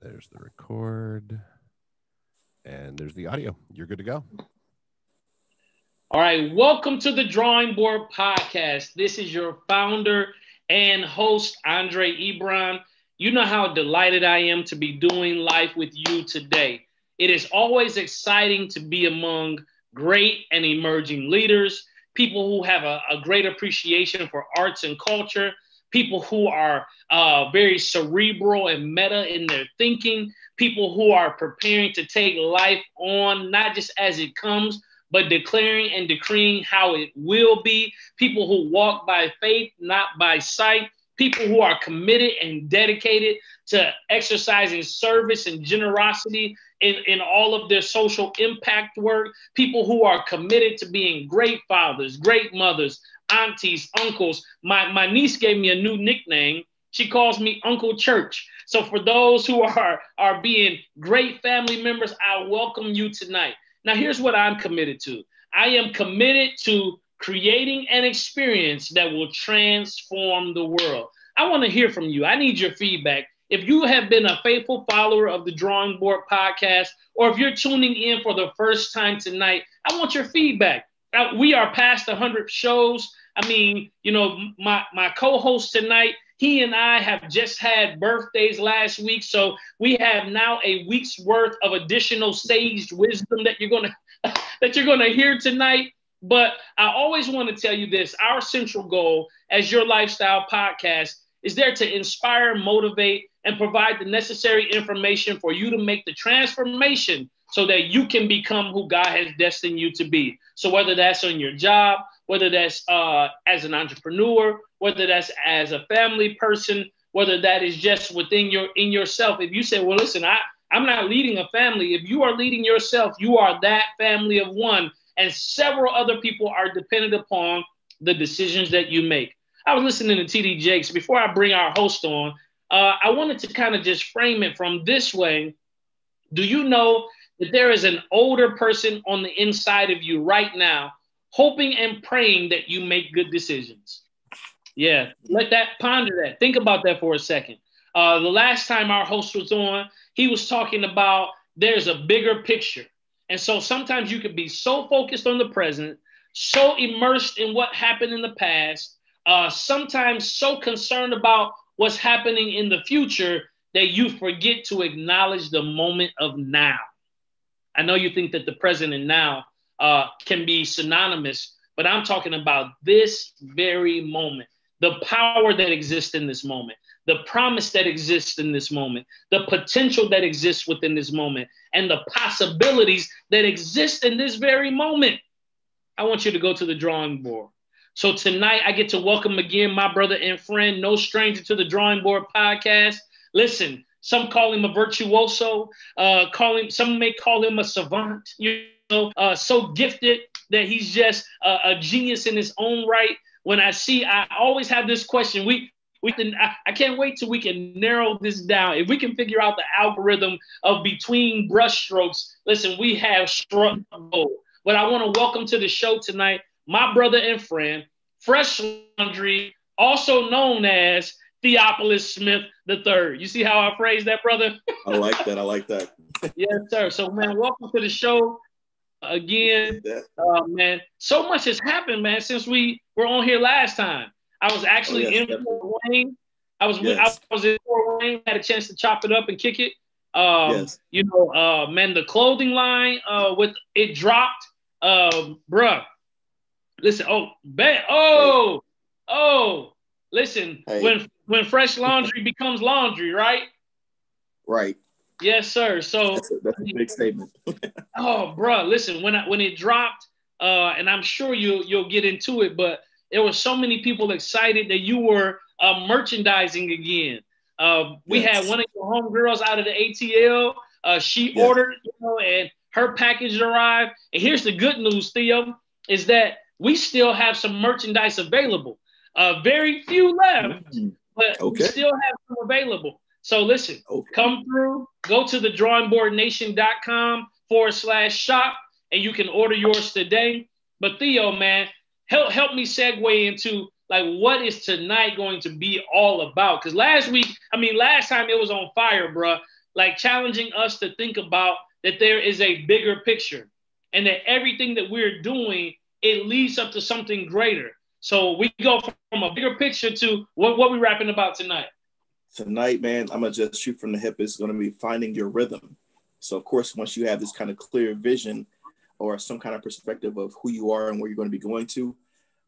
There's the record. And there's the audio. You're good to go. All right. Welcome to the Drawing Board Podcast. This is your founder and host, Andre Ebron. You know how delighted I am to be doing life with you today. It is always exciting to be among great and emerging leaders, people who have a great appreciation for arts and culture, people who are very cerebral and meta in their thinking, people who are preparing to take life on, not just as it comes, but declaring and decreeing how it will be, people who walk by faith, not by sight, people who are committed and dedicated to exercising service and generosity in all of their social impact work, people who are committed to being great fathers, great mothers, aunties, uncles. My niece gave me a new nickname. She calls me Uncle Church. So for those who are being great family members, I welcome you tonight. Now, here's what I'm committed to. I am committed to creating an experience that will transform the world. I want to hear from you. I need your feedback. If you have been a faithful follower of the Drawing Board Podcast, or if you're tuning in for the first time tonight, I want your feedback. We are past 100 shows. I mean, you know, my co-host tonight, he and I have just had birthdays last week, so we have now a week's worth of additional sage wisdom that you're gonna hear tonight. But I always want to tell you this: our central goal as your lifestyle podcast is there to inspire, motivate, and provide the necessary information for you to make the transformation so that you can become who God has destined you to be. So whether that's on your job, whether that's as an entrepreneur, whether that's as a family person, whether that is just within yourself. If you say, well, listen, I'm not leading a family. If you are leading yourself, you are that family of one, and several other people are dependent upon the decisions that you make. I was listening to TD Jakes. Before I bring our host on, I wanted to kind of just frame it from this way. Do you know that there is an older person on the inside of you right now, hoping and praying that you make good decisions? Yeah, ponder that. Think about that for a second. The last time our host was on, he was talking about there's a bigger picture. And so sometimes you could be so focused on the present, so immersed in what happened in the past, sometimes so concerned about what's happening in the future that you forget to acknowledge the moment of now. I know you think that the present and now can be synonymous, but I'm talking about this very moment, the power that exists in this moment, the promise that exists in this moment, the potential that exists within this moment, and the possibilities that exist in this very moment. I want you to go to the drawing board. So tonight I get to welcome again my brother and friend, no stranger to the Drawing Board Podcast. Listen, some call him a virtuoso, some may call him a savant, so gifted that he's just a genius in his own right. I always have this question. I can't wait till we can narrow this down. If we can figure out the algorithm of between brushstrokes, listen, we have struck gold. But I want to welcome to the show tonight my brother and friend, Fresh Laundry, also known as Theophilus Smith III. You see how I phrased that, brother? I like that. Yes, sir. So, man, welcome to the show again. Man, so much has happened, man, since we were on here last time. I was actually in Fort Wayne. I was in Fort Wayne, had a chance to chop it up and kick it. You know, man, the clothing line with it dropped. Bruh. Listen, listen, hey. When Fresh Laundry becomes laundry, right? Right. Yes, sir. So that's a big statement. Oh, bro, listen, when it dropped, and I'm sure you'll get into it, but there were so many people excited that you were merchandising again. We had one of your homegirls out of the ATL. She ordered, and her package arrived. And here's the good news, Theo, is that we still have some merchandise available. Very few left, but we still have some available. So listen, come through, go to thedrawingboardnation.com/shop, and you can order yours today. But Theo, man, help me segue into like what is tonight going to be all about? Because last time it was on fire, bro. like challenging us to think about that there is a bigger picture and that everything that we're doing, it leads up to something greater. So we go from a bigger picture to what we rapping about tonight. Tonight, man, I'm going to just shoot from the hip. It's going to be finding your rhythm. So, of course, once you have this kind of clear vision or some kind of perspective of who you are and where you're going to be going to,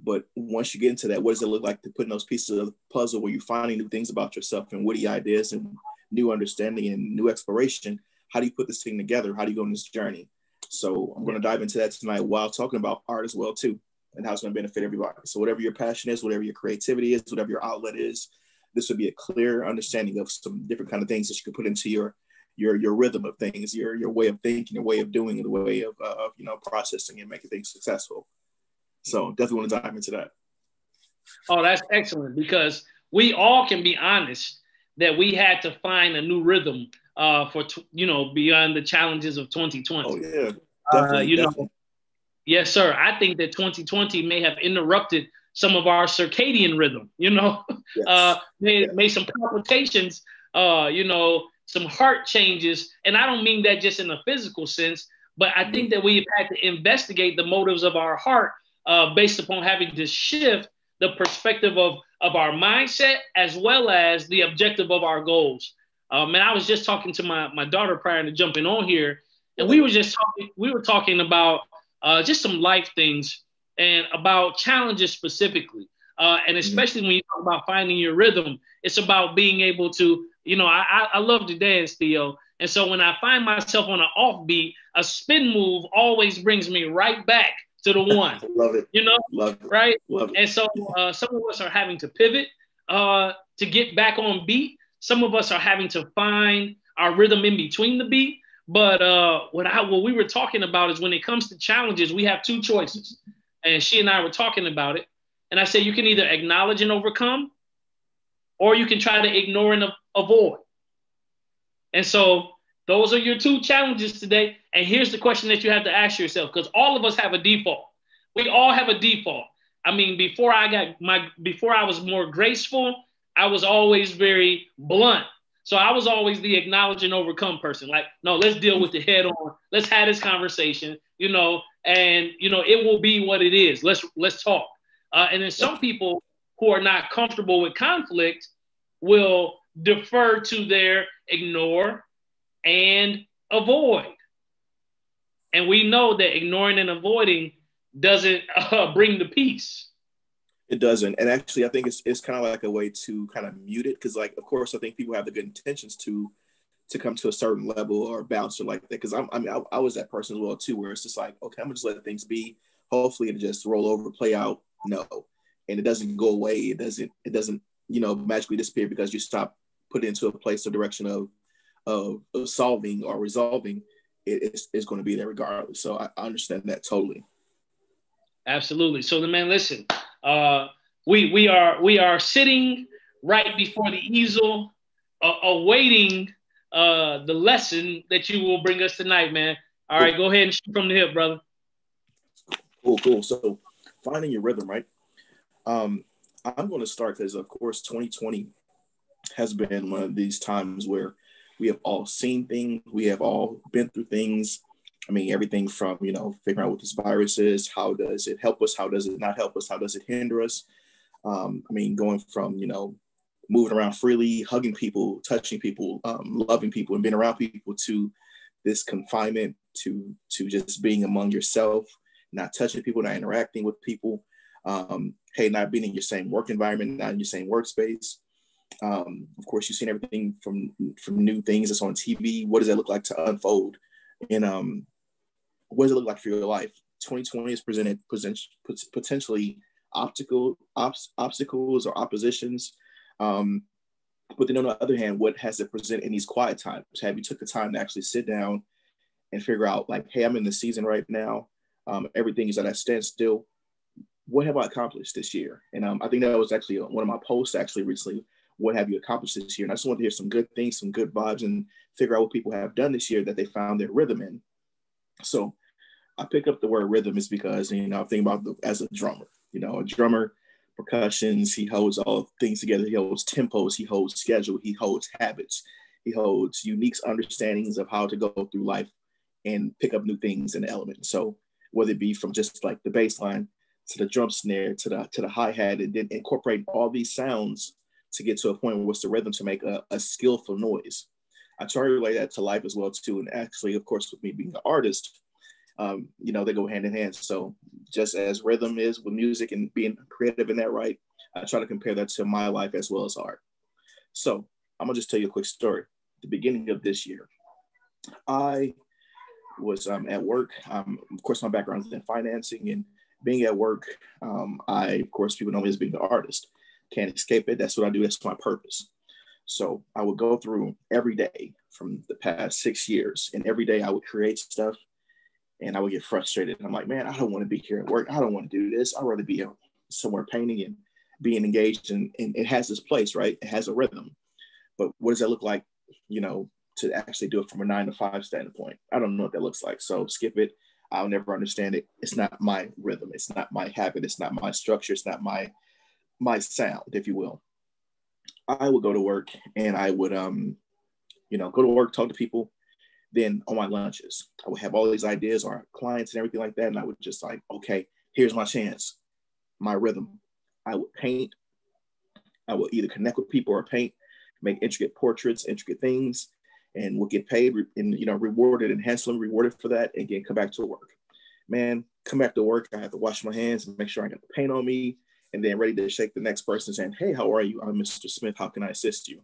but once you get into that, what does it look like to put in those pieces of the puzzle where you're finding new things about yourself and witty ideas and new understanding and new exploration? How do you put this thing together? How do you go on this journey? So I'm going to dive into that tonight while talking about art as well, too, and how it's going to benefit everybody. So whatever your passion is, whatever your creativity is, whatever your outlet is, this would be a clear understanding of some different kind of things that you can put into your rhythm of things, your way of thinking, your way of doing, the way of processing and making things successful. So definitely want to dive into that. Oh, that's excellent, because we all can be honest that we had to find a new rhythm for beyond the challenges of 2020. Oh yeah, definitely. Definitely. Yes, sir. I think that 2020 may have interrupted some of our circadian rhythm. Yes. Made some complications. Some heart changes, and I don't mean that just in a physical sense, but I think that we've had to investigate the motives of our heart based upon having to shift the perspective of our mindset as well as the objective of our goals. And I was just talking to my daughter prior to jumping on here, and we were talking about just some life things and about challenges specifically. And especially when you talk about finding your rhythm, it's about being able to, I love to dance, Theo. And so when I find myself on an offbeat, a spin move always brings me right back to the one. Love it. Love it. Right? Love it. And so some of us are having to pivot to get back on beat. Some of us are having to find our rhythm in between the beat. But what we were talking about is when it comes to challenges, we have two choices. And she and I were talking about it. And I said, you can either acknowledge and overcome, or you can try to ignore and avoid. And so those are your two challenges today. And here's the question that you have to ask yourself, because all of us have a default. We all have a default. I mean, before I was more graceful, I was always very blunt. So I was always the acknowledge and overcome person. Like, no, let's deal with it head on. Let's have this conversation, and it will be what it is. Let's talk. And then some people who are not comfortable with conflict will defer to their ignore and avoid. And we know that ignoring and avoiding doesn't bring the peace. It doesn't. And actually, I think it's kind of like a way to kind of mute it. Because, like, of course, I think people have the good intentions to come to a certain level or bounce or like that. Because I was that person as well, too, where it's just like, okay, I'm going to just let things be. Hopefully, it'll just roll over, play out. No. And it doesn't go away. It doesn't magically disappear because you stop putting it into a place or direction of solving or resolving. It's going to be there regardless. So I understand that totally. Absolutely. So, man, listen, we are sitting right before the easel, awaiting the lesson that you will bring us tonight, man. All right, go ahead and shoot from the hip, brother. Cool. So, finding your rhythm, right? I'm going to start because, of course, 2020 has been one of these times where we have all seen things, we have all been through things. I mean, everything from, figuring out what this virus is, how does it help us, how does it not help us, how does it hinder us? Going from, moving around freely, hugging people, touching people, loving people, and being around people, to this confinement, to just being among yourself, not touching people, not interacting with people, not being in your same work environment, not in your same workspace. Of course, you've seen everything from new things that's on TV. What does that look like to unfold? And what does it look like for your life? 2020 has presented potentially obstacles or oppositions. But then on the other hand, what has it presented in these quiet times? Have you took the time to actually sit down and figure out, like, hey, I'm in the season right now. Everything is at a standstill. What have I accomplished this year? And I think that was actually one of my posts actually recently. What have you accomplished this year? And I just want to hear some good things, some good vibes, and figure out what people have done this year that they found their rhythm in. So I pick up the word rhythm is because, I'm thinking about as a drummer, a drummer, percussions, he holds all things together. He holds tempos, he holds schedule, he holds habits. He holds unique understandings of how to go through life and pick up new things in the element. So whether it be from just like the bass line to the drum snare to the hi-hat, and then incorporate all these sounds to get to a point where it's the rhythm to make a skillful noise. I try to relate that to life as well too. And actually, of course, with me being an artist, they go hand in hand. So just as rhythm is with music and being creative in that, right, I try to compare that to my life as well as art. So I'm gonna just tell you a quick story. At the beginning of this year, I was at work. Of course, my background is in financing, and being at work, of course, people know me as being an artist. Can't escape it. That's what I do. That's my purpose. So I would go through every day from the past 6 years, and every day I would create stuff, and I would get frustrated. I'm like, man, I don't want to be here at work. I don't want to do this. I'd rather be somewhere painting and being engaged. And it has this place, right? It has a rhythm. But what does that look like, to actually do it from a 9 to 5 standpoint? I don't know what that looks like. So skip it. I'll never understand it. It's not my rhythm. It's not my habit. It's not my structure. It's not my sound, if you will. I would go to work and I would, go to work, talk to people. Then on my lunches, I would have all these ideas or clients and everything like that. And I would just like, okay, here's my chance, my rhythm. I would paint. I would either connect with people or paint, make intricate portraits, intricate things, and would get paid and, rewarded and handsomely rewarded for that. And again, come back to work. Man, come back to work. I have to wash my hands and make sure I got the paint on me, and then ready to shake the next person saying, hey, how are you? I'm Mr. Smith. How can I assist you?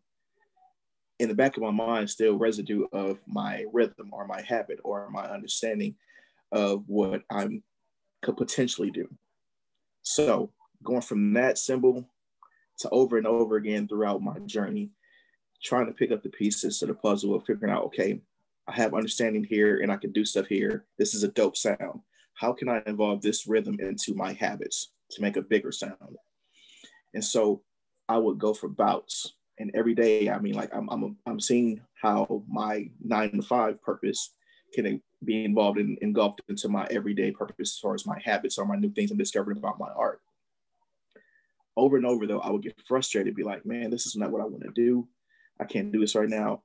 In the back of my mind, still residue of my rhythm or my habit or my understanding of what I could potentially do. So going from that symbol to over and over again throughout my journey, trying to pick up the pieces to the puzzle of figuring out, okay, I have understanding here and I can do stuff here. This is a dope sound. How can I involve this rhythm into my habits to make a bigger sound? And so I would go for bouts. And every day, I mean, like I'm seeing how my 9 to 5 purpose can be engulfed into my everyday purpose as far as my habits or my new things I'm discovering about my art. Over and over, though, I would get frustrated, be like, man, this is not what I want to do. I can't do this right now.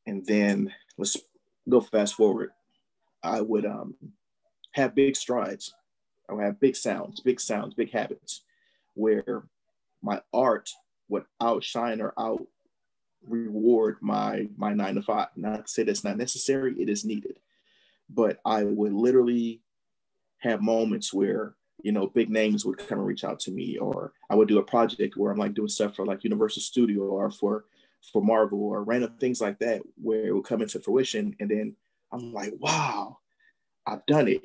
And then let's go fast forward. I would have big strides. I would have big sounds, big habits, where my art would outshine or out reward my 9 to 5. Not to say that's not necessary, it is needed. But I would literally have moments where, big names would come and reach out to me, or I would do a project where I'm like doing stuff for like Universal Studio or for Marvel or random things like that, where it would come into fruition. And then I'm like, wow, I've done it.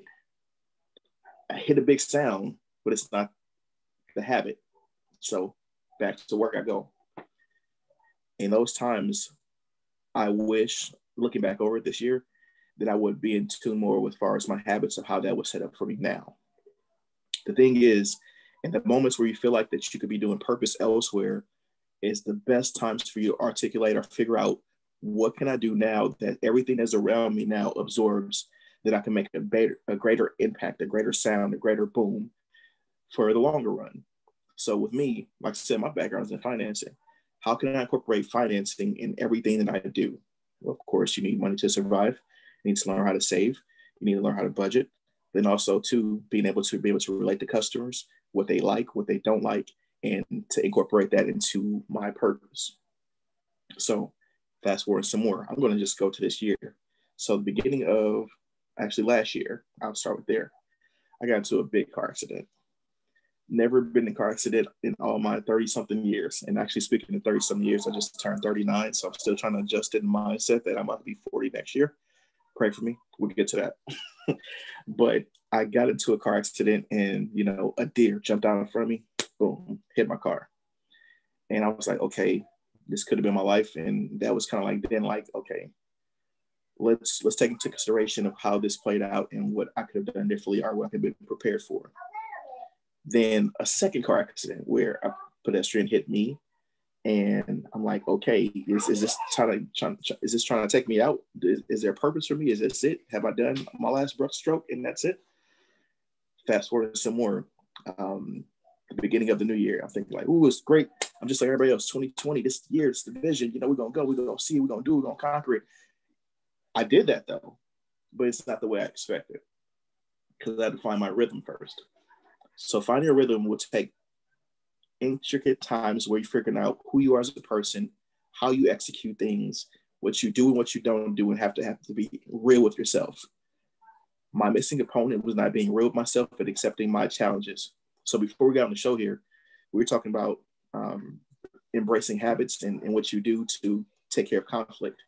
I hit a big sound, but it's not the habit. So back to work I go. In those times, I wish, looking back over it this year, that I would be in tune more with as far as my habits of how that was set up for me now. The thing is, in the moments where you feel like that you could be doing purpose elsewhere, is the best times for you to articulate or figure out, what can I do now that everything that's around me now absorbs, that I can make a greater impact, a greater sound, a greater boom for the longer run. So with me, like I said, my background is in financing. How can I incorporate financing in everything that I do? Well, of course, you need money to survive. You need to learn how to save. You need to learn how to budget. Then also, too, being able to relate to customers, what they like, what they don't like, and to incorporate that into my purpose. So fast forward some more. I'm going to just go to this year. So the beginning of, actually last year, I'll start with there. I got into a big car accident. Never been in a car accident in all my 30-something years. And actually, speaking of 30-something years, I just turned 39. So I'm still trying to adjust in mindset that I'm about to be 40 next year. Pray for me. We'll get to that. But I got into a car accident and, a deer jumped out in front of me. Boom, hit my car. And I was like, okay, this could have been my life. And that was kind of like, then like, okay, let's take into consideration of how this played out and what I could have done differently or what I could have been prepared for. Then a second car accident where a pedestrian hit me, and I'm like, okay, is this trying to take me out? Is there a purpose for me? Is this it? Have I done my last brush stroke and that's it? Fast forward some more. The beginning of the new year, I'm thinking like, ooh, it's great. I'm just like everybody else. 2020, this year, it's the vision. You know, we're gonna go, we're gonna see, we're gonna do, we're gonna conquer it. I did that though, but it's not the way I expected because I had to find my rhythm first. So finding a rhythm will take intricate times where you're figuring out who you are as a person, how you execute things, what you do and what you don't do, and have to be real with yourself. My missing component was not being real with myself, but accepting my challenges. So before we got on the show here, we were talking about embracing habits and what you do to take care of conflict.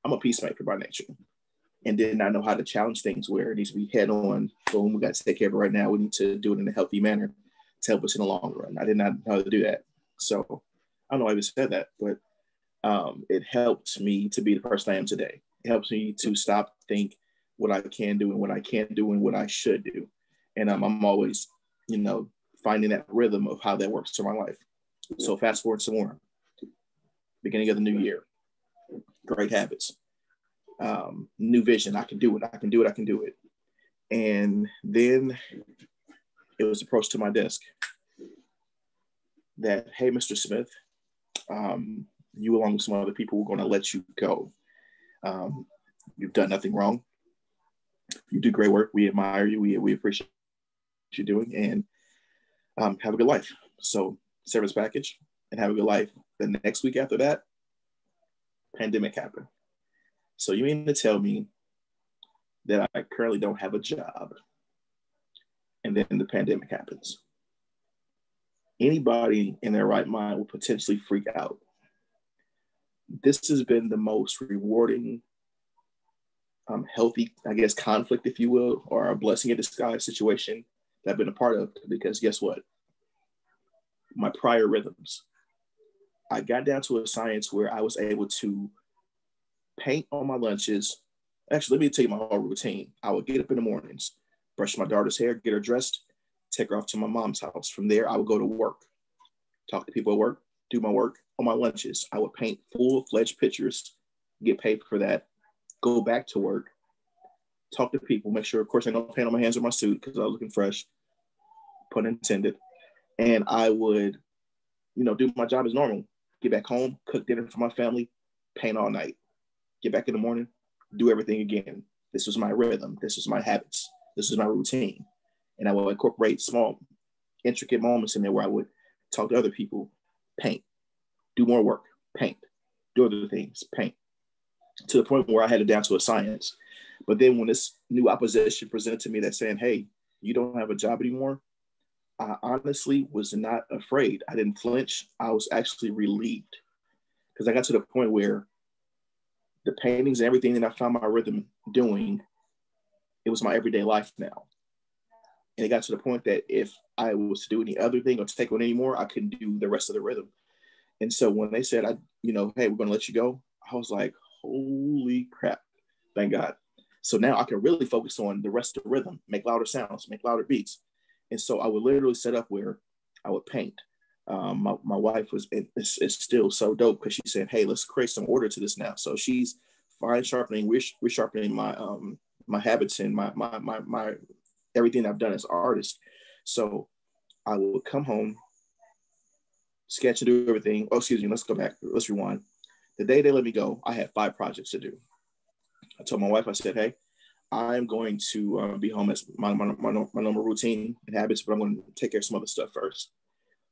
I'm a peacemaker by nature and did not know how to challenge things where it needs to be head on. Boom, we got to take care of it right now. We need to do it in a healthy manner to help us in the long run. I did not know how to do that. So I don't know why I even said that, but it helped me to be the person I am today. It helps me to stop, think what I can do and what I can't do and what I should do. And I'm always, you know, finding that rhythm of how that works in my life. So fast forward some more. Beginning of the new year, great habits, new vision. I can do it. I can do it. I can do it. And then it was approached to my desk that, hey, Mr. Smith, you along with some other people are going to let you go. You've done nothing wrong. You do great work. We admire you. We appreciate what you're doing, and have a good life. So service package and have a good life. The next week after that, pandemic happened. So you mean to tell me that I currently don't have a job, and then the pandemic happens? Anybody in their right mind will potentially freak out. This has been the most rewarding, healthy, I guess, conflict, if you will, or a blessing in disguise situation that I've been a part of, because guess what? My prior rhythms, I got down to a science where I was able to paint on my lunches. Actually, let me tell you my whole routine. I would get up in the mornings, brush my daughter's hair, get her dressed, take her off to my mom's house. From there, I would go to work, talk to people at work, do my work. On my lunches, I would paint full-fledged pictures, get paid for that, go back to work, talk to people, make sure, of course, I don't paint on my hands or my suit because I was looking fresh, pun intended. And I would, you know, do my job as normal, get back home, cook dinner for my family, paint all night, get back in the morning, do everything again. This was my rhythm. This was my habits. This was my routine. And I would incorporate small, intricate moments in there where I would talk to other people, paint, do more work, paint, do other things, paint, to the point where I had it down to a science. But then when this new opposition presented to me that saying, hey, you don't have a job anymore, I honestly was not afraid. I didn't flinch. I was actually relieved because I got to the point where the paintings and everything that I found my rhythm doing, it was my everyday life now. And it got to the point that if I was to do any other thing or take on any more, I couldn't do the rest of the rhythm. And so when they said, hey, we're going to let you go, I was like, holy crap, thank God. So now I can really focus on the rest of the rhythm, make louder sounds, make louder beats. And so I would literally set up where I would paint. My wife is still so dope because she said, hey, let's create some order to this now. So she's fine sharpening. We're sharpening my my habits and my everything I've done as an artist. So I would come home, sketch and do everything. Oh, excuse me. Let's go back. Let's rewind. The day they let me go, I had 5 projects to do. I told my wife, I said, hey, I'm going to be home as my normal routine and habits, but I'm going to take care of some other stuff first.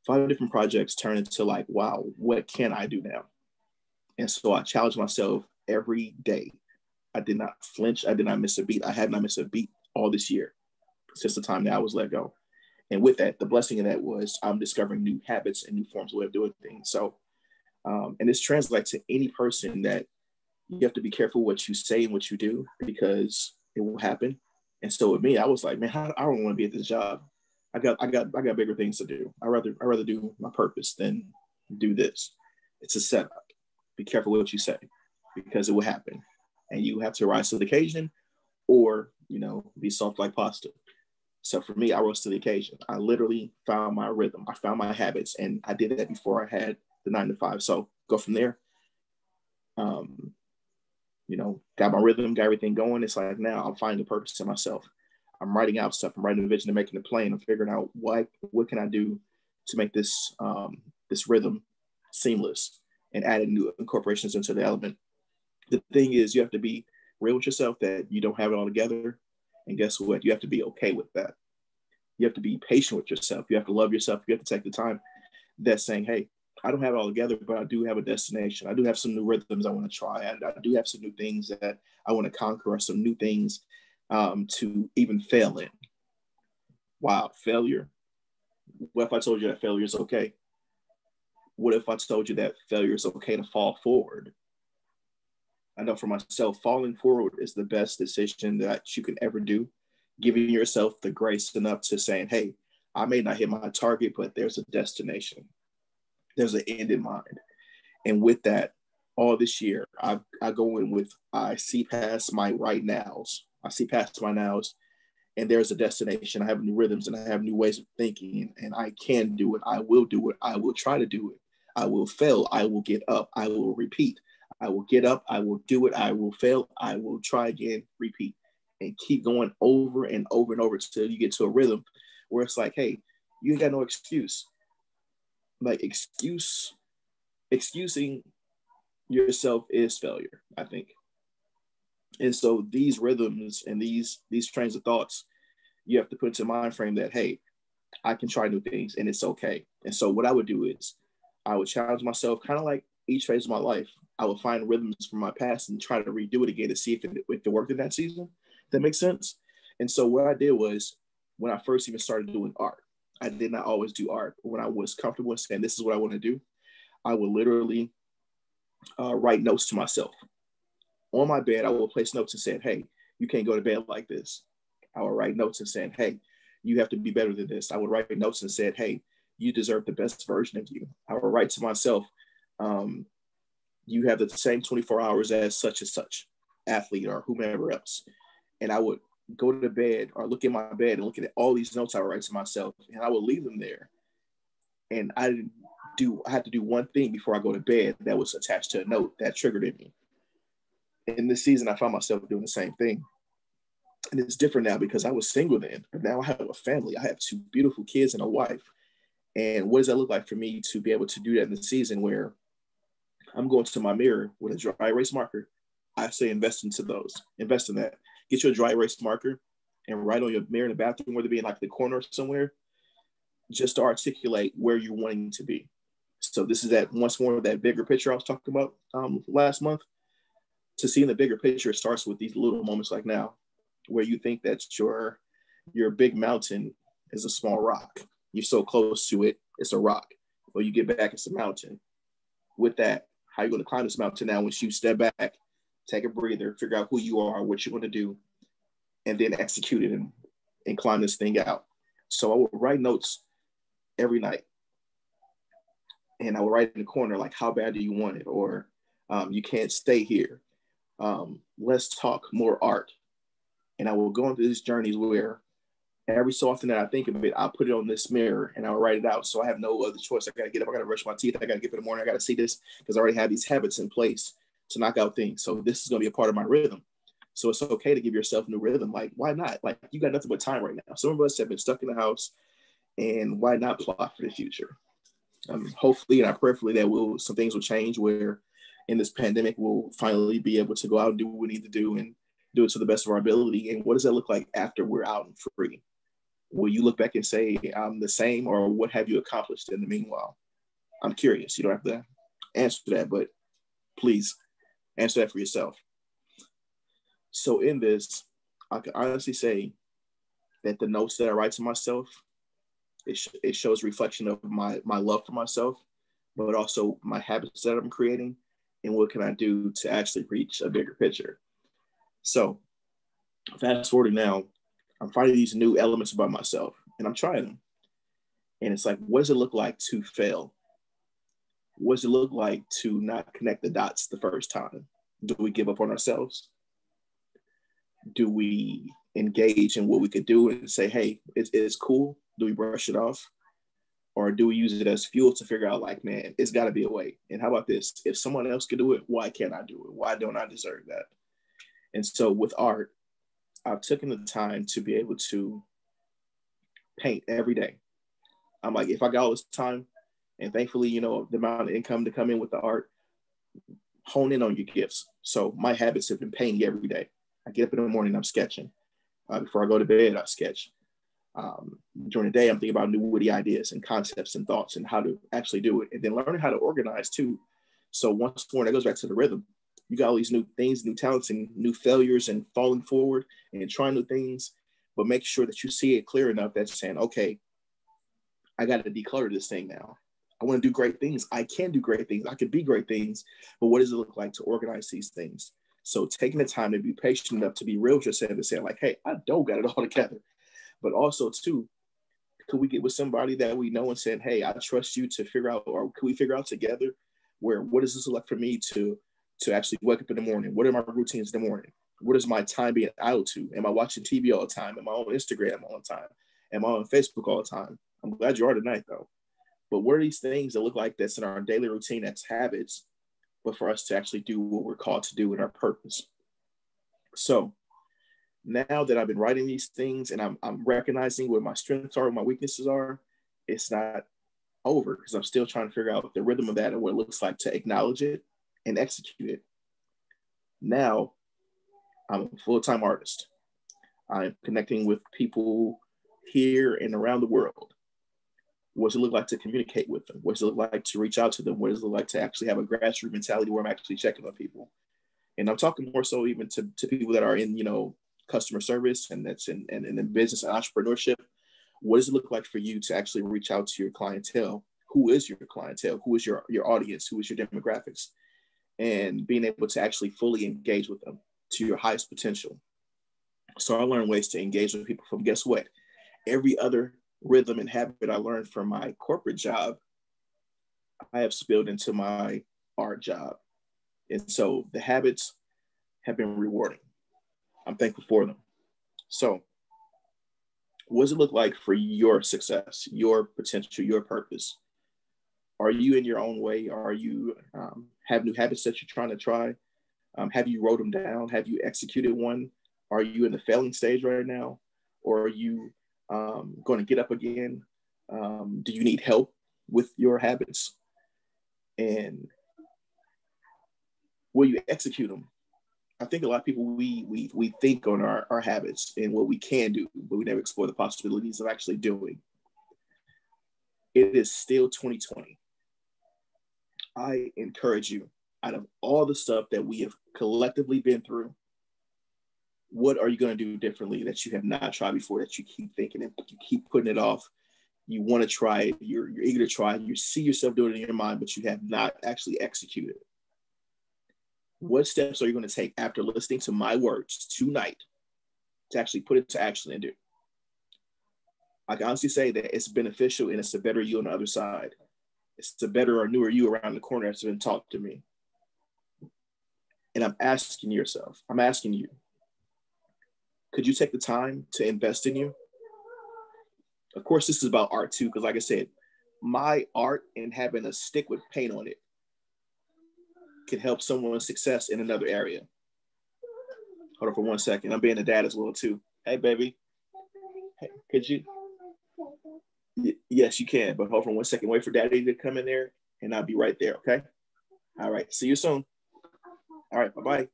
5 different projects turned into like, wow, what can I do now? And so I challenged myself every day. I did not flinch. I did not miss a beat. I had not missed a beat all this year since the time that I was let go. And with that, the blessing of that was I'm discovering new habits and new forms of way of doing things. So, and this translates to any person that you have to be careful what you say and what you do because it will happen. And so with me, I was like, man, I don't want to be at this job. I got bigger things to do. I rather do my purpose than do this. It's a setup. Be careful what you say because it will happen, and you have to rise to the occasion, or be soft like pasta. So for me, I rose to the occasion. I literally found my rhythm. I found my habits, and I did that before I had the 9 to 5. So go from there. Got my rhythm, got everything going. It's like now I'm finding the purpose in myself. I'm writing out stuff. I'm writing a vision and making a plan. I'm figuring out what can I do to make this this rhythm seamless and adding new incorporations into the element. The thing is, you have to be real with yourself that you don't have it all together. And guess what? You have to be okay with that. You have to be patient with yourself. You have to love yourself. You have to take the time that's saying, hey, I don't have it all together, but I do have a destination. I do have some new rhythms I want to try. I do have some new things that I want to conquer, or some new things to even fail in. Wow, failure. What if I told you that failure is okay? What if I told you that failure is okay to fall forward? I know for myself, falling forward is the best decision that you can ever do. Giving yourself the grace enough to saying, hey, I may not hit my target, but there's a destination. There's an end in mind. And with that, all this year, I go in with, I see past my right nows. I see past my nows, and there's a destination. I have new rhythms and I have new ways of thinking, and I can do it. I will do it. I will try to do it. I will fail. I will get up. I will repeat. I will get up. I will do it. I will fail. I will try again, repeat, and keep going over and over and over until you get to a rhythm where it's like, hey, you ain't got no excuse. Like excusing yourself is failure, I think. And so these rhythms and these trains of thoughts, you have to put into mind frame that, hey, I can try new things and it's okay. And so what I would do is I would challenge myself, kind of like each phase of my life. I would find rhythms from my past and try to redo it again to see if it worked in that season. That makes sense. And so what I did was, when I first even started doing art, I did not always do art. But when I was comfortable in saying, this is what I want to do, I would literally write notes to myself. On my bed, I will place notes and say, hey, you can't go to bed like this. I would write notes and saying, hey, you have to be better than this. I would write notes and said, hey, you deserve the best version of you. I would write to myself, you have the same 24 hours as such and such athlete or whomever else. And I would go to bed or look in my bed and look at all these notes I would write to myself, and I would leave them there. And I had to do one thing before I go to bed that was attached to a note that triggered in me. In this season, I found myself doing the same thing. And it's different now because I was single then, but now I have a family. I have 2 beautiful kids and a wife. And what does that look like for me to be able to do that in the season where I'm going to my mirror with a dry erase marker? I say invest in that. Get you a dry erase marker and write on your mirror in the bathroom, whether it be in like the corner somewhere, just to articulate where you're wanting to be. So this is that once more that bigger picture I was talking about last month. To see in the bigger picture, it starts with these little moments like now, where you think that your big mountain is a small rock. You're so close to it, it's a rock. When you get back, it's a mountain. With that, how are you going to climb this mountain now? Once you step back, take a breather, figure out who you are, what you want to do, and then execute it and climb this thing out. So I would write notes every night. And I would write in the corner, like, how bad do you want it? Or you can't stay here. Let's talk more art. And I will go into these journeys where every so often that I think of it, I'll put it on this mirror and I'll write it out. So I have no other choice. I got to get up. I got to brush my teeth. I got to get up in the morning. I got to see this because I already have these habits in place to knock out things. So this is going to be a part of my rhythm. So it's okay to give yourself a new rhythm. Like, why not? Like, you got nothing but time right now. Some of us have been stuck in the house, and why not plot for the future? Hopefully, and I prayerfully that some things will change where in this pandemic, we'll finally be able to go out and do what we need to do and do it to the best of our ability. And what does that look like after we're out and free? Will you look back and say, I'm the same, or what have you accomplished in the meanwhile? I'm curious. You don't have to answer that, but please answer that for yourself. So in this, I can honestly say that the notes that I write to myself, it shows reflection of my love for myself, but also my habits that I'm creating and what can I do to actually reach a bigger picture. So fast forwarding now, I'm finding these new elements about myself and I'm trying them. And it's like, what does it look like to fail? What does it look like to not connect the dots the first time? Do we give up on ourselves? Do we engage in what we could do and say, hey, it's cool? Do we brush it off? Or do we use it as fuel to figure out, like, man, it's got to be a way? And how about this? If someone else could do it, why can't I do it? Why don't I deserve that? And so with art, I've taken the time to be able to paint every day. I'm like, if I got all this time, And thankfully, you know, the amount of income to come in with the art, hone in on your gifts. So my habits have been painting every day. I get up in the morning, I'm sketching. Before I go to bed, I sketch. During the day, I'm thinking about new witty ideas and concepts and thoughts and how to actually do it. And then learning how to organize too. So once more, that goes back to the rhythm. You got all these new things, new talents and new failures and falling forward and trying new things, but make sure that you see it clear enough that's saying, okay, I got to declutter this thing now. I want to do great things. I can do great things. I can be great things. But what does it look like to organize these things? So taking the time to be patient enough to be real with yourself and say like, hey, I don't got it all together. But also too, could we get with somebody that we know and saying, hey, I trust you to figure out, or could we figure out together where, what does this look like for me to actually wake up in the morning? What are my routines in the morning? What is my time being idle to? Am I watching TV all the time? Am I on Instagram all the time? Am I on Facebook all the time? I'm glad you are tonight though. But what are these things that look like that's in our daily routine, that's habits, but for us to actually do what we're called to do in our purpose? So now that I've been writing these things and I'm recognizing what my strengths are, what my weaknesses are, it's not over because I'm still trying to figure out the rhythm of that and what it looks like to acknowledge it and execute it. Now I'm a full-time artist. I'm connecting with people here and around the world. What does it look like to communicate with them? What does it look like to reach out to them? What does it look like to actually have a grassroots mentality where I'm actually checking on people? And I'm talking more so even to people that are in, you know, customer service and that's in business and entrepreneurship. What does it look like for you to actually reach out to your clientele? Who is your clientele? Who is your audience? Who is your demographics? And being able to actually fully engage with them to your highest potential. So I learned ways to engage with people from, guess what? Every other rhythm and habit I learned from my corporate job, I have spilled into my art job. And so the habits have been rewarding. I'm thankful for them. So what does it look like for your success, your potential, your purpose? Are you in your own way? Are you have new habits that you're trying to try? Have you wrote them down? Have you executed one? Are you in the failing stage right now? Or are you going to get up again? Do you need help with your habits? And will you execute them? I think a lot of people, we think on our habits and what we can do, but we never explore the possibilities of actually doing. It is still 2020. I encourage you, out of all the stuff that we have collectively been through, what are you going to do differently that you have not tried before, that you keep thinking and you keep putting it off? You want to try it, you're eager to try it, you see yourself doing it in your mind, but you have not actually executed. What steps are you going to take after listening to my words tonight to actually put it to action and do? I can honestly say that it's beneficial and it's a better you on the other side. It's a better or newer you around the corner that's been taught to me. And I'm asking you, could you take the time to invest in you? Of course, this is about art too, because like I said, my art and having a stick with paint on it can help someone's success in another area. Hold on for 1 second. I'm being a dad as well too. Hey, baby. Hey, could you? Yes, you can, but hold on 1 second. Wait for daddy to come in there and I'll be right there, okay? All right, see you soon. All right, bye-bye.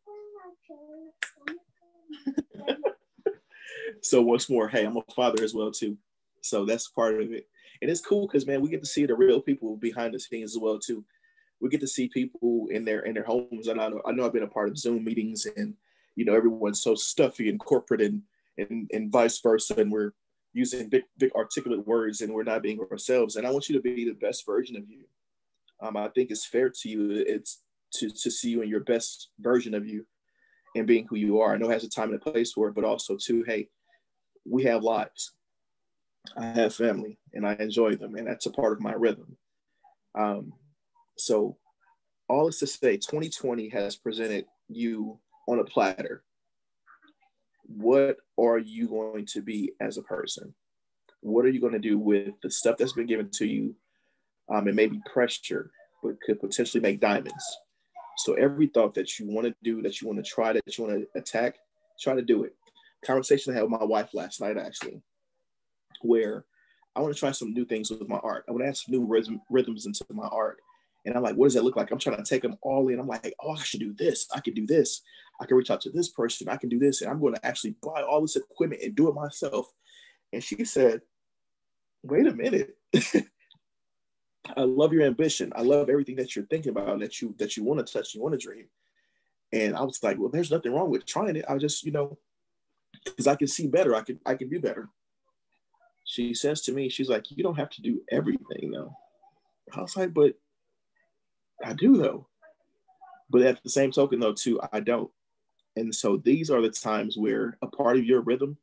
So once more, hey, I'm a father as well too. So that's part of it. And it's cool because, man, we get to see the real people behind the scenes as well too. We get to see people in their homes. And I know I've been a part of Zoom meetings and, you know, everyone's so stuffy and corporate and vice versa. And we're using big articulate words and we're not being ourselves. And I want you to be the best version of you. I think it's fair to you. It's to see you in your best version of you and being who you are. I know it has a time and a place for it, but also too, hey, we have lives. I have family and I enjoy them. And that's a part of my rhythm. So all is to say, 2020 has presented you on a platter. What are you going to be as a person? What are you going to do with the stuff that's been given to you? And maybe pressure, but could potentially make diamonds. So every thought that you want to do, that you want to try, that you want to attack, try to do it. Conversation I had with my wife last night, actually, where I want to try some new things with my art. I want to add some new rhythms into my art. And I'm like, what does that look like? I'm trying to take them all in. I'm like, oh, I should do this. I can do this. I can reach out to this person. I can do this. And I'm going to actually buy all this equipment and do it myself. And she said, wait a minute. I love your ambition. I love everything that you're thinking about, that you want to touch, you want to dream. And I was like, well, there's nothing wrong with trying it. I just, because I can see better. I can do better. She says to me, she's like, you don't have to do everything though. I was like, but I do though. But at the same token though, too, I don't. And so these are the times where a part of your rhythm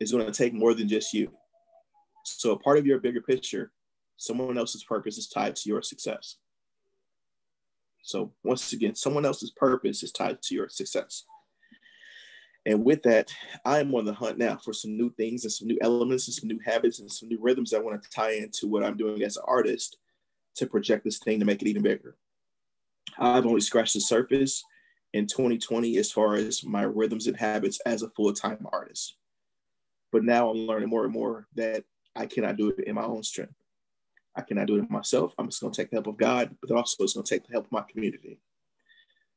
is going to take more than just you. So a part of your bigger picture, someone else's purpose is tied to your success. So once again, someone else's purpose is tied to your success. And with that, I am on the hunt now for some new things and some new elements and some new habits and some new rhythms I want to tie into what I'm doing as an artist to project this thing to make it even bigger. I've only scratched the surface in 2020 as far as my rhythms and habits as a full-time artist. But now I'm learning more and more that I cannot do it in my own strength. I cannot do it myself. I'm just going to take the help of God, but also it's going to take the help of my community.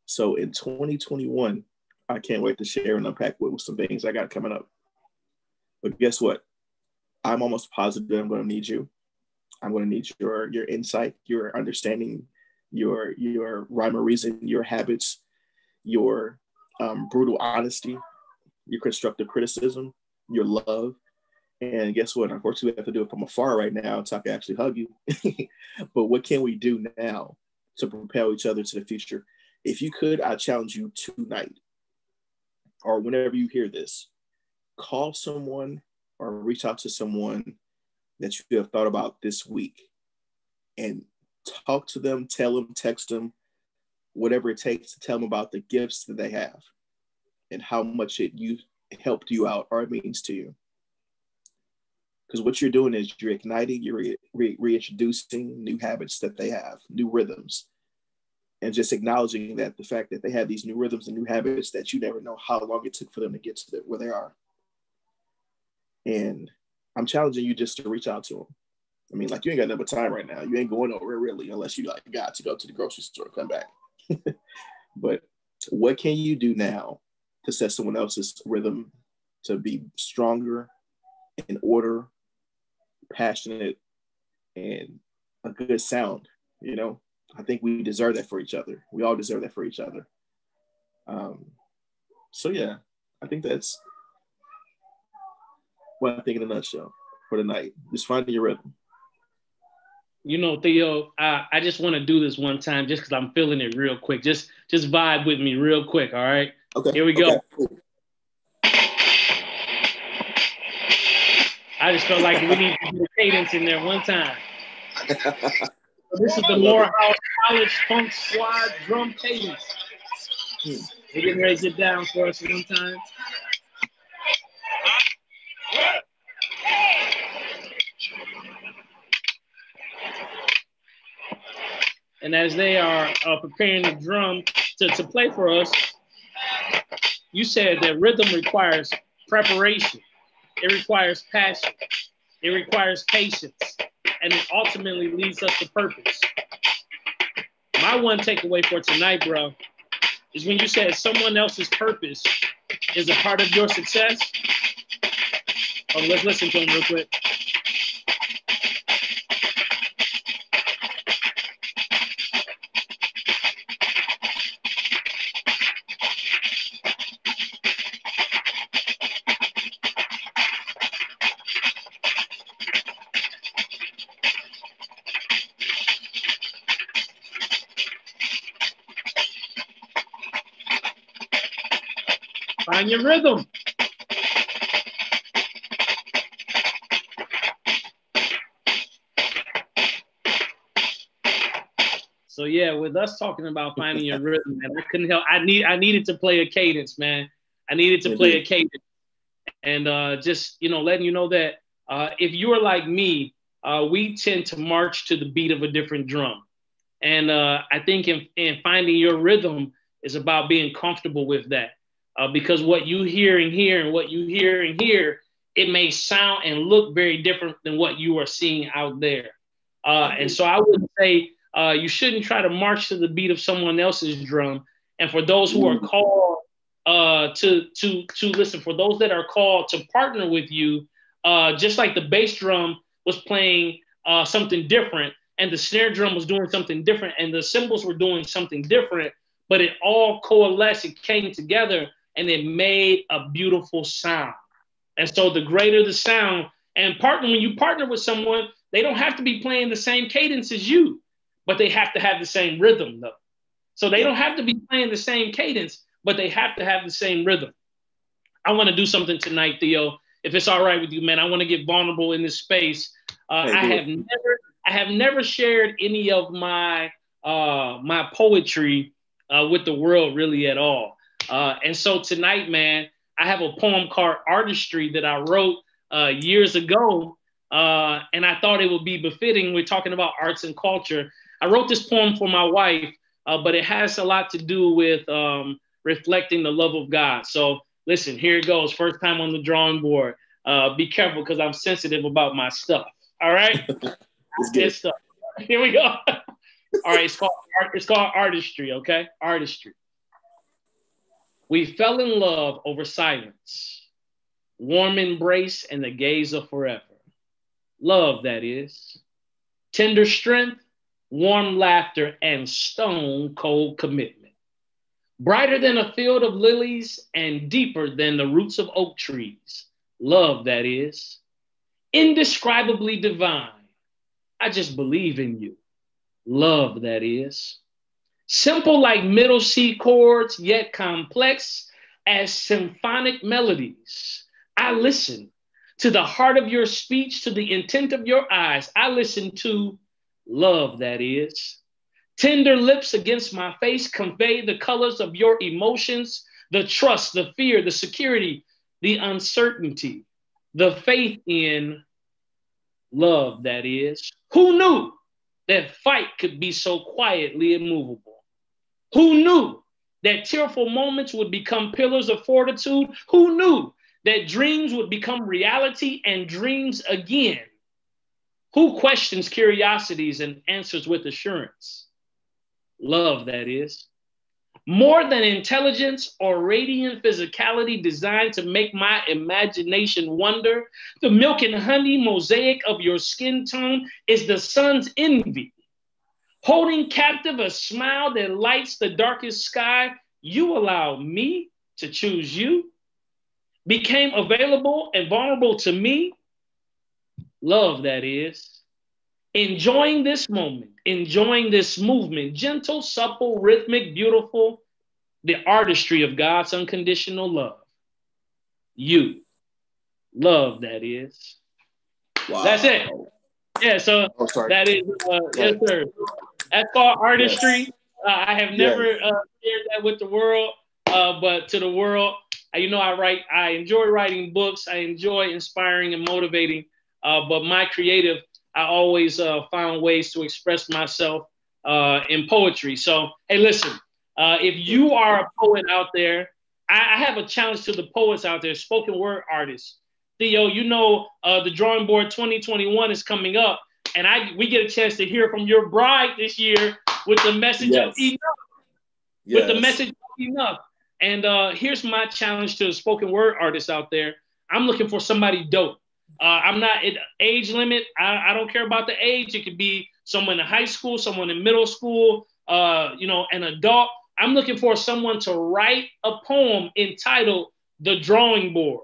So in 2021, I can't wait to share and unpack with some things I got coming up. But guess what? I'm almost positive I'm going to need you. I'm going to need your insight, your understanding, your rhyme or reason, your habits, your brutal honesty, your constructive criticism, your love. And guess what? Unfortunately, we have to do it from afar right now so I can actually hug you. But what can we do now to propel each other to the future? If you could, I challenge you tonight or whenever you hear this, call someone or reach out to someone that you have thought about this week and talk to them, tell them, text them, whatever it takes to tell them about the gifts that they have and how much it helped you out or it means to you. Because what you're doing is you're igniting, you're reintroducing new habits that they have, new rhythms, and just acknowledging that the fact that they have these new rhythms and new habits that you never know how long it took for them to get to where they are. And I'm challenging you just to reach out to them. I mean, like you ain't got no time right now. You ain't going nowhere really, unless you like got to go to the grocery store and come back. But what can you do now to set someone else's rhythm to be stronger, in order, passionate, and a good sound? I think we deserve that for each other. We all deserve that for each other. So yeah, I think that's what I think in a nutshell for tonight. Just finding your rhythm. Theo, I just want to do this one time just because I'm feeling it real quick. Just vibe with me real quick, all right? Okay. Here we go. Okay. Cool. I just felt like we need to do a cadence in there one time. This is the Morehouse College Funk Squad drum cadence. We're getting ready to get down for us one time. And as they are preparing the drum to play for us, you said that rhythm requires preparation. It requires passion. It requires patience. And it ultimately leads us to purpose. My one takeaway for tonight, bro, is when you said someone else's purpose is a part of your success. Oh, let's listen to him real quick. Find your rhythm. So yeah, with us talking about finding your rhythm, man, I couldn't help. I needed to play a cadence, man. I needed to play a cadence, and just letting you know that if you are like me, we tend to march to the beat of a different drum, and I think in finding your rhythm is about being comfortable with that. Because what you hear and hear and what you hear and hear it may sound and look very different than what you are seeing out there. And so I would say you shouldn't try to march to the beat of someone else's drum. And for those who are called to listen, for those that are called to partner with you, just like the bass drum was playing something different, and the snare drum was doing something different, and the cymbals were doing something different, but it all coalesced, it came together, and it made a beautiful sound. And so the greater the sound, and when you partner with someone, they don't have to be playing the same cadence as you, but they have to have the same rhythm, though. So they don't have to be playing the same cadence, but they have to have the same rhythm. I want to do something tonight, Theo. If it's all right with you, man, I want to get vulnerable in this space. I have never shared any of my my poetry with the world really at all. And so tonight, man, I have a poem called Artistry that I wrote years ago. And I thought it would be befitting. We're talking about arts and culture. I wrote this poem for my wife, but it has a lot to do with reflecting the love of God. So listen, here it goes. First time on the drawing board. Be careful because I'm sensitive about my stuff. All right? It's good. Stuff. Here we go. All right, it's called Artistry, okay? Artistry. We fell in love over silence, warm embrace and the gaze of forever. Love, that is. Tender strength, warm laughter, and stone cold commitment. Brighter than a field of lilies and deeper than the roots of oak trees. Love, that is. Indescribably divine. I just believe in you. Love, that is. Simple like middle C chords, yet complex as symphonic melodies. I listen to the heart of your speech, to the intent of your eyes. I listen to love, that is. Tender lips against my face convey the colors of your emotions, the trust, the fear, the security, the uncertainty, the faith in love, that is. Who knew that fight could be so quietly immovable? Who knew that tearful moments would become pillars of fortitude? Who knew that dreams would become reality and dreams again? Who questions curiosities and answers with assurance? Love, that is. More than intelligence or radiant physicality designed to make my imagination wonder, the milk and honey mosaic of your skin tone is the sun's envy. Holding captive a smile that lights the darkest sky, you allow me to choose you. Became available and vulnerable to me. Love, that is. Enjoying this moment, enjoying this movement, gentle, supple, rhythmic, beautiful, the artistry of God's unconditional love. You. Love, that is. Wow. That's it. Yeah, so that is, yes, sir. That's called Artistry. Yes. I have never shared that with the world, but to the world, I enjoy writing books. I enjoy inspiring and motivating, but my creative, I always found ways to express myself in poetry. So, hey, listen, if you are a poet out there, I have a challenge to the poets out there, spoken word artists. Theo, the Drawing Board 2021 is coming up, and we get a chance to hear from your bride this year with the message of enough. With the message of enough. And here's my challenge to the spoken word artists out there. I'm looking for somebody dope. I'm not age limit. I don't care about the age. It could be someone in high school, someone in middle school, an adult. I'm looking for someone to write a poem entitled The Drawing Board.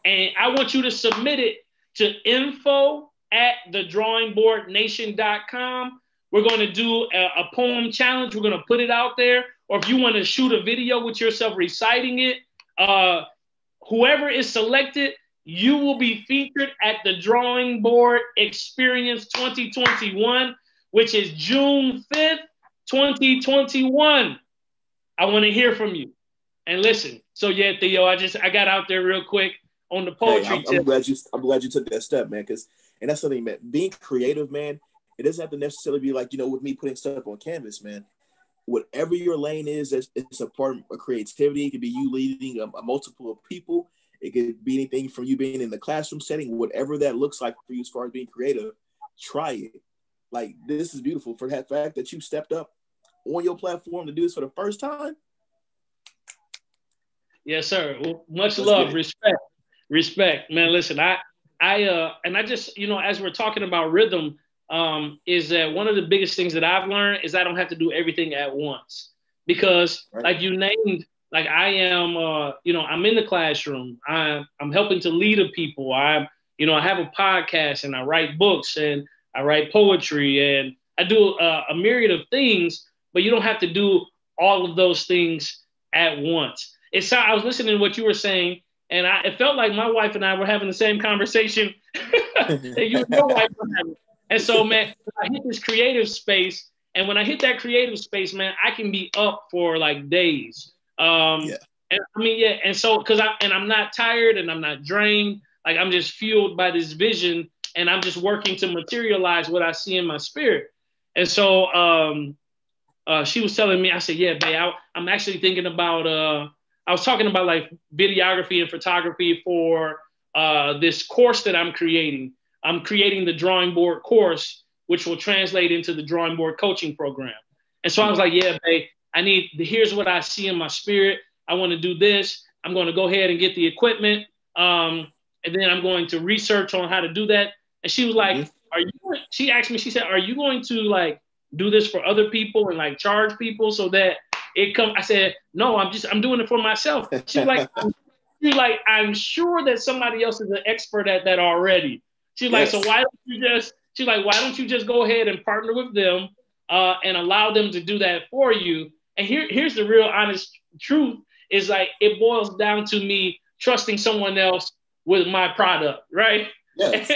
And I want you to submit it to info@thedrawingboardnation.com. We're going to do a poem challenge. We're going to put it out there. Or if you want to shoot a video with yourself reciting it, whoever is selected, you will be featured at the Drawing Board Experience 2021, which is June 5th, 2021. I want to hear from you. And listen, so yeah, Theo, I got out there real quick on the poetry. Hey, I'm glad you took that step, man. And that's something, man. Being creative, man, it doesn't have to necessarily be like, with me putting stuff on canvas, man. Whatever your lane is, it's a part of creativity. It could be you leading a multiple of people. It could be anything from you being in the classroom setting, whatever that looks like for you as far as being creative. Try it. Like, this is beautiful for that fact that you stepped up on your platform to do this for the first time. Yes, sir. Well, much love, respect, man. Listen, I just, as we're talking about rhythm, is that one of the biggest things that I've learned is I don't have to do everything at once, because like you named, like I am, I'm in the classroom. I'm helping to lead a people. I have a podcast and I write books and I write poetry and I do a myriad of things, but you don't have to do all of those things at once. I was listening to what you were saying, and it felt like my wife and I were having the same conversation that you and your wife were having. And so, man, I hit this creative space, and when I hit that creative space, man, I can be up for like days. And I mean, yeah, and so I'm not tired and I'm not drained. Like, I'm just fueled by this vision, and I'm just working to materialize what I see in my spirit. And so she was telling me, I said, yeah, babe, I'm actually thinking about, I was talking about like videography and photography for this course that I'm creating. I'm creating the drawing board course, which will translate into the drawing board coaching program. And so I was like, yeah, babe, here's what I see in my spirit. I want to do this. I'm going to go ahead and get the equipment. And then I'm going to research on how to do that. And she was like, she asked me, she said, are you going to like do this for other people and like charge people so that it come? I said, no, I'm doing it for myself. She's like, I'm sure that somebody else is an expert at that already. She's like, so why don't you just go ahead and partner with them and allow them to do that for you? And here's the real honest truth is like, it boils down to me trusting someone else with my product, right? Yes.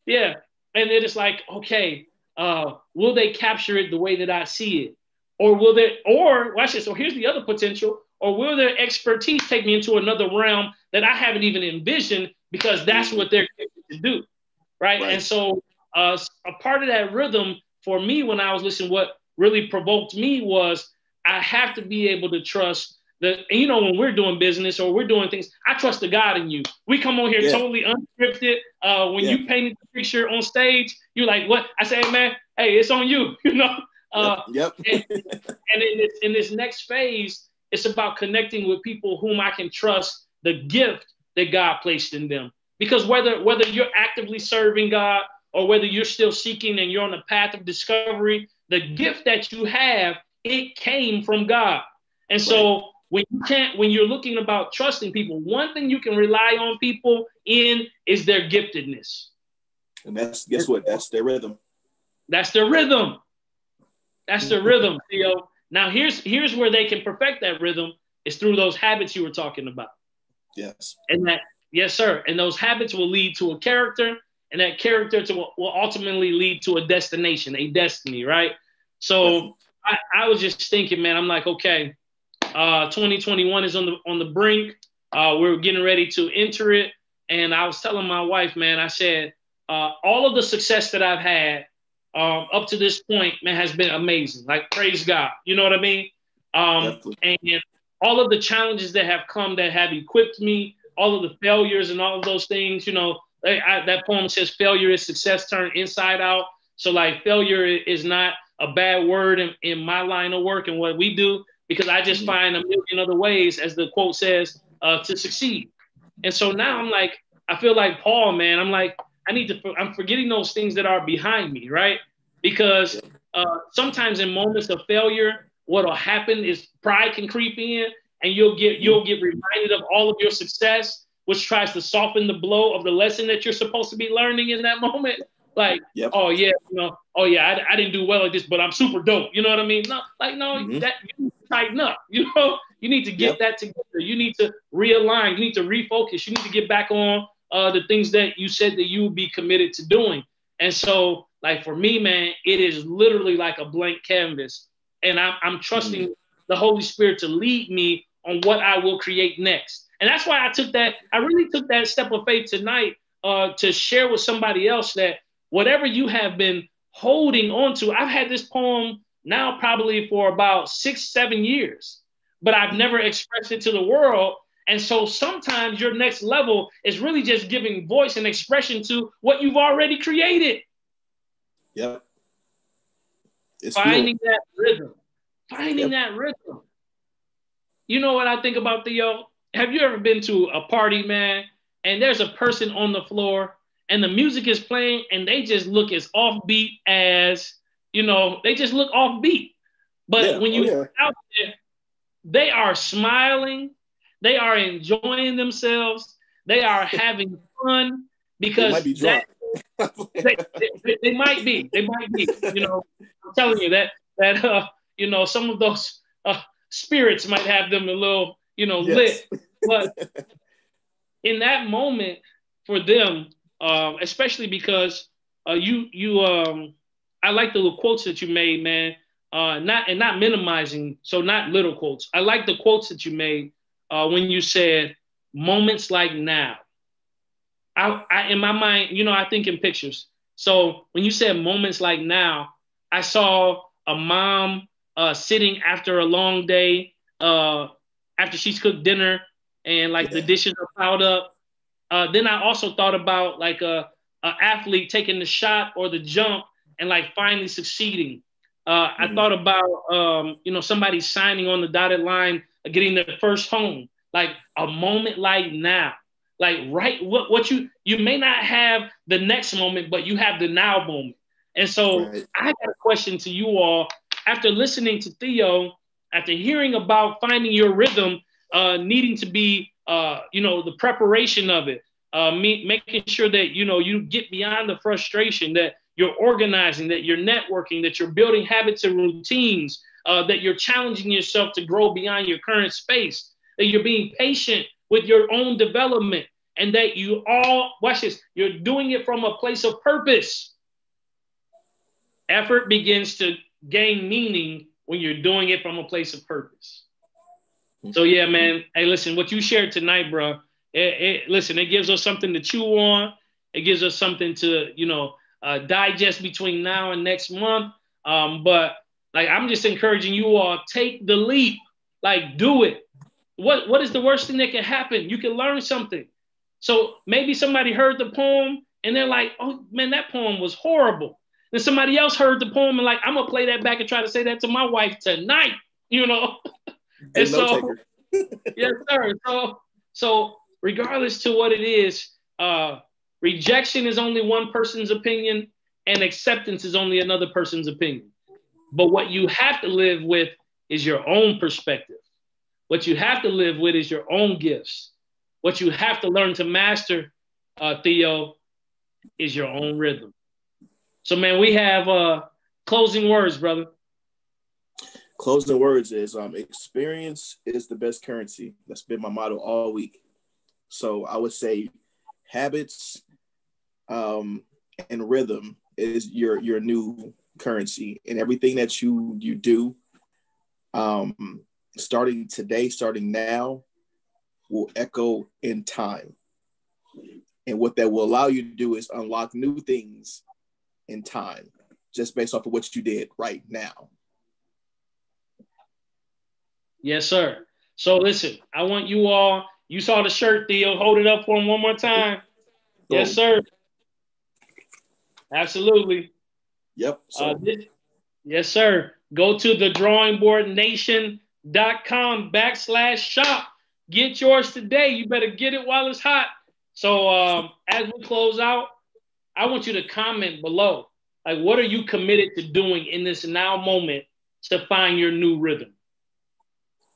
Yeah. And then it's like, okay, will they capture it the way that I see it? Or watch it. So here's the other potential, or will their expertise take me into another realm that I haven't even envisioned, because that's what they're capable to do. Right. And so a part of that rhythm for me, when I was listening, what really provoked me was I have to be able to trust that, when we're doing business or we're doing things, I trust the God in you. We come on here totally unscripted. When you painted the picture on stage, you're like, what? I say, hey, man, hey, it's on you, and in this next phase, it's about connecting with people whom I can trust the gift that God placed in them. Because whether you're actively serving God or whether you're still seeking and you're on the path of discovery, the gift that you have, it came from God. And so when you're looking about trusting people, one thing you can rely on people in is their giftedness. And guess what? That's their rhythm. That's their rhythm. That's the rhythm, Theo. Now here's where they can perfect that rhythm, is through those habits you were talking about. Yes. Yes, sir. And those habits will lead to a character, and that character will ultimately lead to a destination, a destiny, right? So I was just thinking, man, I'm like, okay, 2021 is on the brink. We're getting ready to enter it. And I was telling my wife, man, I said, all of the success that I've had up to this point, man, has been amazing. Like, praise God. You know what I mean? And all of the challenges that have come that have equipped me, all of the failures and all of those things, that poem says failure is success turned inside out. So like, failure is not a bad word in my line of work and what we do, because I just find a million other ways, as the quote says, to succeed. And so now I'm like, I feel like Paul, man, I'm like, I'm forgetting those things that are behind me, right? Because sometimes in moments of failure, what'll happen is pride can creep in, and you'll get reminded of all of your success, which tries to soften the blow of the lesson that you're supposed to be learning in that moment. Like, oh yeah, I didn't do well at this, but I'm super dope. You know what I mean? No, like, no, that you need to tighten up. You need to get that together. You need to realign. You need to refocus. You need to get back on the things that you said that you would be committed to doing. And so, like, for me, man, it is literally like a blank canvas, and I'm trusting the Holy Spirit to lead me on what I will create next. And that's why I really took that step of faith tonight to share with somebody else that whatever you have been holding on to, I've had this poem now probably for about 6-7 years, but I've never expressed it to the world. And so sometimes your next level is really just giving voice and expression to what you've already created. Yep. It's Finding fuel. that rhythm. Finding that rhythm. You know what I think about, Theo? Have you ever been to a party, man, and there's a person on the floor and the music is playing and they just look as offbeat as, they just look offbeat. But when you out there, they are smiling, they are enjoying themselves, they are having fun because they might be drunk. They might be. I'm telling you that some of those spirits might have them a little, lit. But in that moment for them, especially because I like the little quotes that you made, man. Not minimizing, so not little quotes. I like the quotes that you made when you said moments like now. I in my mind, I think in pictures. So when you said moments like now, I saw a mom sitting after a long day, after she's cooked dinner and the dishes are piled up. Then I also thought about a athlete taking the shot or the jump and finally succeeding. I thought about somebody signing on the dotted line, getting their first home, like a moment like now. What you may not have the next moment, but you have the now moment. And so I got a question to you all. After listening to Theo, after hearing about finding your rhythm, needing to be, the preparation of it, making sure that, you get beyond the frustration, that you're organizing, that you're networking, that you're building habits and routines, that you're challenging yourself to grow beyond your current space, that you're being patient with your own development, and that you all, watch this, you're doing it from a place of purpose. Effort begins to gain meaning when you're doing it from a place of purpose. So yeah, man, hey, listen, what you shared tonight, bro, it gives us something to chew on. It gives us something to, digest between now and next month. But I'm just encouraging you all, take the leap, do it. What is the worst thing that can happen? You can learn something. So maybe somebody heard the poem and they're like, oh man, that poem was horrible. Then somebody else heard the poem and I'm gonna play that back and try to say that to my wife tonight, And so, yes, sir. So regardless to what it is, rejection is only one person's opinion and acceptance is only another person's opinion. But what you have to live with is your own perspective. What you have to live with is your own gifts. What you have to learn to master, Theo, is your own rhythm. So, man, we have closing words, brother. Closing words is experience is the best currency. That's been my motto all week. So I would say habits and rhythm is your new currency, and everything that you do starting today, starting now, will echo in time. And what that will allow you to do is unlock new things in time, just based off of what you did right now. Yes, sir. So listen, I want you all, you saw the shirt, Theo, hold it up for him one more time. Yes, sir. Absolutely. Yep. So. Yes, sir. Go to thedrawingboardnation.com/shop. Get yours today. You better get it while it's hot. So as we close out, I want you to comment below. What are you committed to doing in this now moment to find your new rhythm?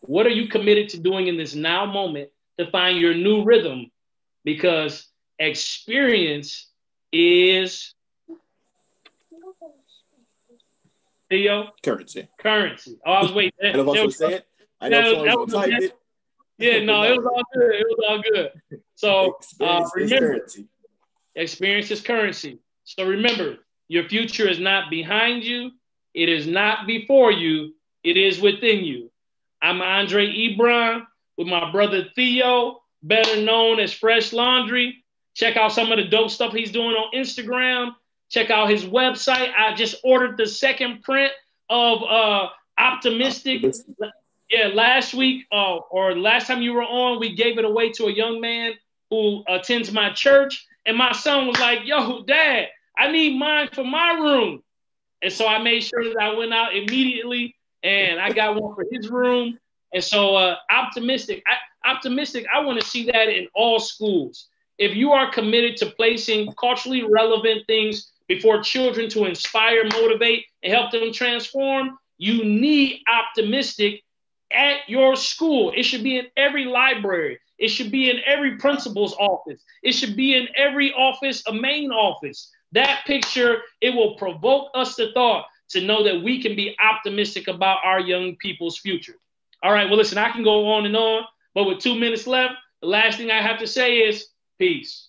What are you committed to doing in this now moment to find your new rhythm? Because experience is Theo? Currency. Oh, I was waiting. I know I was saying it. I know someone was type it. Yeah, no, it was all good. It was all good. So remember, experience is currency. So remember, your future is not behind you. It is not before you. It is within you. I'm Andre Ebron with my brother Theo, better known as Fresh Laundry. Check out some of the dope stuff he's doing on Instagram. Check out his website. I just ordered the second print of Optimistic. Yeah, last week or last time you were on, we gave it away to a young man who attends my church. And my son was like, yo, Dad, I need mine for my room. And so I made sure that I went out immediately and I got one for his room. And so optimistic. I want to see that in all schools. If you are committed to placing culturally relevant things before children to inspire, motivate, and help them transform, you need optimistic at your school. It should be in every library. It should be in every principal's office. It should be in every office, a main office. That picture, it will provoke us to thought to know that we can be optimistic about our young people's future. All right, well, listen, I can go on and on, but with 2 minutes left, the last thing I have to say is peace.